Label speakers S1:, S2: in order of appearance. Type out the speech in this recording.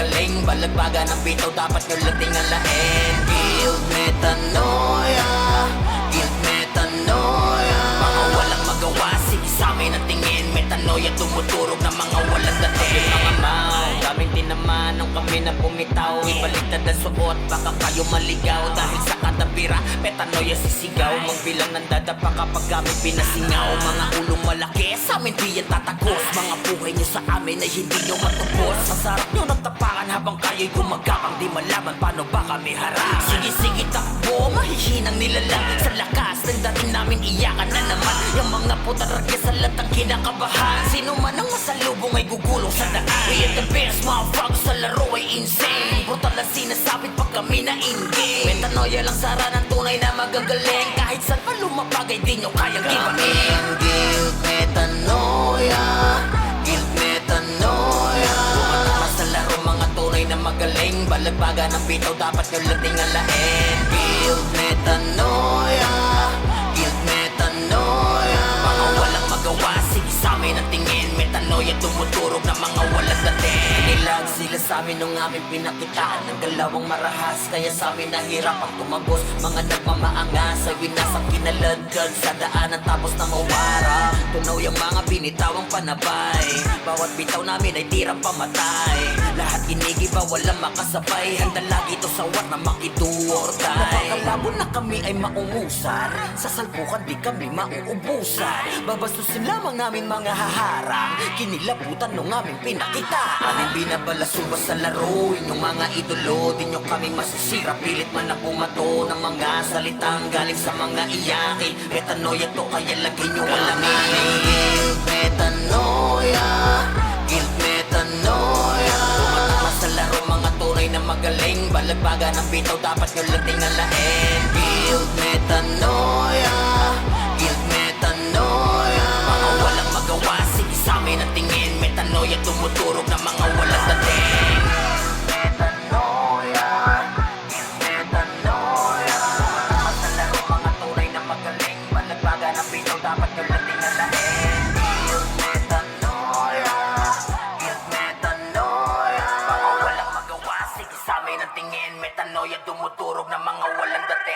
S1: magaling. Balagbaga ng bitaw, dapat nyo lang tingalain. Guilt, metanoia, guilt, metanoia. Mga walang magawa, sige sa amin ang tingin. Metanoia, tumuturog ng mga walang dating. Mga mau, daming tinaman nung kami na bumitaw. Ibaliktad ang suot, baka kayo maligaw. Dahil sa katapira, metanoia sisigaw. Magbilang ng dadapa kapag kami pinasingaw. Mga ulong malaki, sa amin di yan tatagos. Mga buhay nyo sa amin ay hindi nyo matubos. Sa sarap nyo nagtapakan habang kayo'y gumagapang. Di malaman paano ba kami harap. Sige takbo, mahihinang nilalang. Sa lakas ng dating namin iyakan na naman. Yung mga putaragya sa latang kinakabahan. Sino man ang masalubong ay gugulong sa daan. We are the best, mga frogs sa laro ay insane. Brutal na sinasabit pag kami na in-game. Metanoia lang sara ng tunay na magagaling. Kahit saan pa lumapag ay di nyo kayang ibamin. Guilt, metanoia, guilt, metanoia. Bumatama sa laro mga tunay na magaling. Balagbaga ng bitaw, dapat nyo lang tingalain. Guilt, metanoia, guilt, metanoia. Mga walang magawa, sige sa amin ang tingin. Metanoia, tumuturog ng mga walang dating. Nilag sila sa amin nung aming pinakitaan ng galawang marahas. Kaya sa amin nahirap ang tumagos. Mga nagmamaangas ay winasang kinaladkad sa daanan tapos na mawara. Tunaw yung mga binitawang panabay. Bawat bitaw namin ay tirang pamatay. Lahat inigiba, walang makasabay. Handa lagi to sa wat na makituortay. Napakalabo na kami ay maungusan. Sa salpukan di kami mauubusan. Babastusin lamang namin mga haharang. Kinilabutan nung aming pinakitaan. Aming binabalasuba sa laro. Inyong mga idolo, di nyo kami masisira. Pilit man na bumato ng mga salitang galing sa mga iyaki. Metanoia to kaya lagi nyo alamin. Guilt, metanoia, guilt, metanoia. Bumatama sa laro mga tunay na magaling. Balagbaga ng bitaw, dapat nyo lang tingalain. Guilt, metanoia, guilt, metanoia. Mga walang magawa, sige sa amin ang tingin. Metanoia, tumuturog ng mga walang dating. Metanoia, guilt, metanoia. Bumatama sa laro mga tunay na magaling. Balagbaga ng bitaw, dapat nyo lang tingalain. Guilt, metanoia, guilt, metanoia. Mga walang magawa, sige sa amin ang tingin. Metanoia, tumuturog ng mga walang dating.